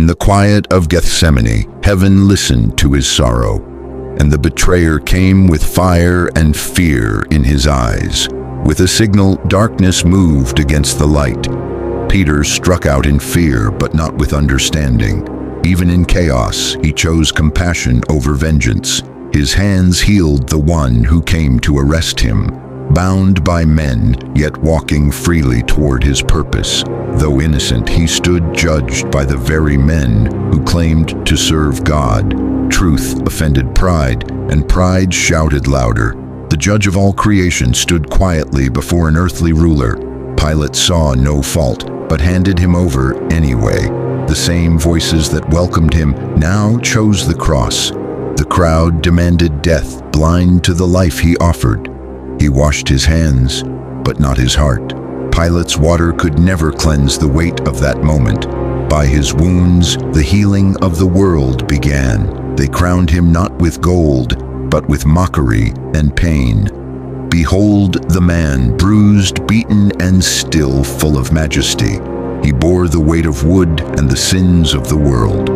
In the quiet of Gethsemane, heaven listened to his sorrow, and the betrayer came with fire and fear in his eyes. With a signal, darkness moved against the light. Peter struck out in fear, but not with understanding. Even in chaos, he chose compassion over vengeance. His hands healed the one who came to arrest him, bound by men, yet walking freely toward his purpose. Though innocent, he stood judged by the very men who claimed to serve God. Truth offended pride, and pride shouted louder. The judge of all creation stood quietly before an earthly ruler. Pilate saw no fault, but handed him over anyway. The same voices that welcomed him now chose the cross. The crowd demanded death, blind to the life he offered. He washed his hands, but not his heart. Pilate's water could never cleanse the weight of that moment. By his wounds, the healing of the world began. They crowned him not with gold, but with mockery and pain. Behold the man, bruised, beaten, and still full of majesty. He bore the weight of wood and the sins of the world.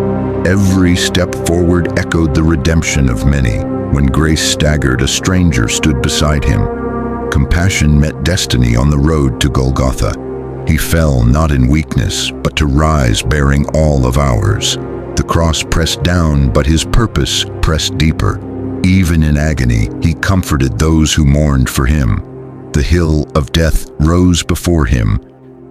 Every step forward echoed the redemption of many. When grace staggered, a stranger stood beside him. Compassion met destiny on the road to Golgotha. He fell not in weakness, but to rise bearing all of ours. The cross pressed down, but his purpose pressed deeper. Even in agony, he comforted those who mourned for him. The hill of death rose before him.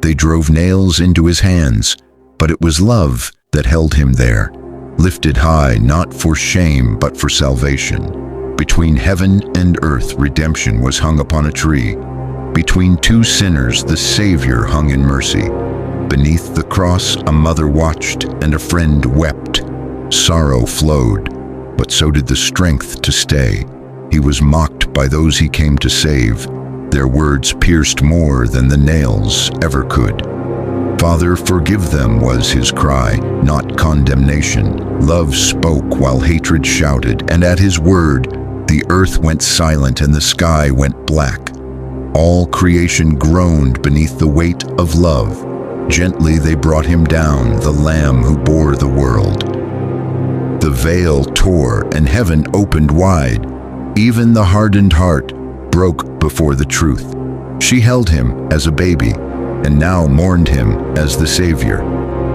They drove nails into his hands, but it was love that held him there, lifted high not for shame but for salvation. Between heaven and earth, redemption was hung upon a tree. Between two sinners, the Savior hung in mercy. Beneath the cross, a mother watched and a friend wept. Sorrow flowed, but so did the strength to stay. He was mocked by those he came to save. Their words pierced more than the nails ever could. Father, forgive them, was his cry, not condemnation. Love spoke while hatred shouted, and at his word, the earth went silent and the sky went black. All creation groaned beneath the weight of love. Gently they brought him down, the Lamb who bore the world. The veil tore and heaven opened wide. Even the hardened heart broke before the truth. She held him as a baby, and now mourned him as the Savior.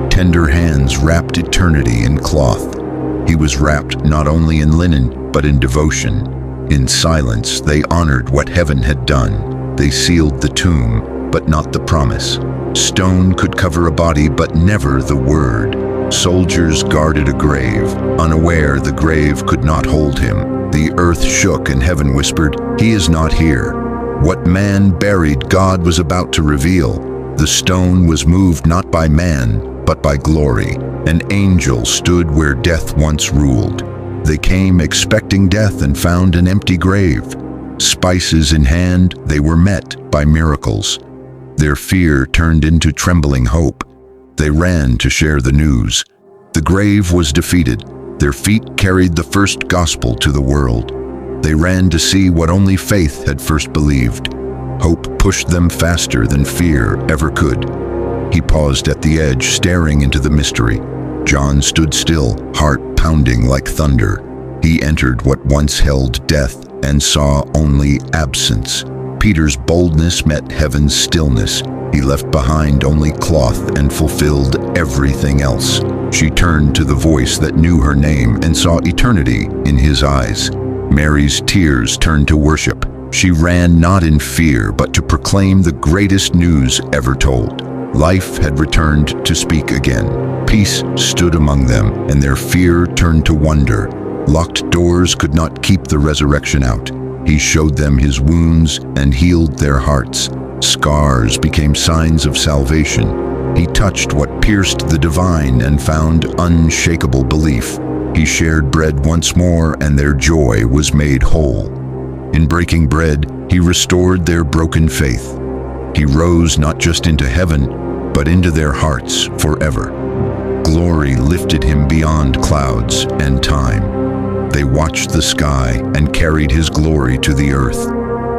Tender hands wrapped eternity in cloth. He was wrapped not only in linen, but in devotion. In silence, they honored what heaven had done. They sealed the tomb, but not the promise. Stone could cover a body, but never the word. Soldiers guarded a grave. Unaware, the grave could not hold him. The earth shook and heaven whispered, "He is not here." What man buried, God was about to reveal. The stone was moved not by man, but by glory. An angel stood where death once ruled. They came expecting death and found an empty grave. Spices in hand, they were met by miracles. Their fear turned into trembling hope. They ran to share the news. The grave was defeated. Their feet carried the first gospel to the world. They ran to see what only faith had first believed. Hope pushed them faster than fear ever could. He paused at the edge, staring into the mystery. John stood still, heart pounding like thunder. He entered what once held death and saw only absence. Peter's boldness met heaven's stillness. He left behind only cloth and fulfilled everything else. She turned to the voice that knew her name and saw eternity in his eyes. Mary's tears turned to worship. She ran not in fear, but to proclaim the greatest news ever told. Life had returned to speak again. Peace stood among them, and their fear turned to wonder. Locked doors could not keep the resurrection out. He showed them his wounds and healed their hearts. Scars became signs of salvation. He touched what pierced the divine and found unshakable belief. He shared bread once more, and their joy was made whole. In breaking bread, he restored their broken faith. He rose not just into heaven, but into their hearts forever. Glory lifted him beyond clouds and time. They watched the sky and carried his glory to the earth.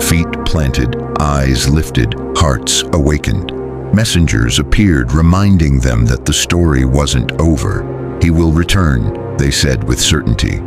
Feet planted, eyes lifted, hearts awakened. Messengers appeared, reminding them that the story wasn't over. "He will return," they said with certainty.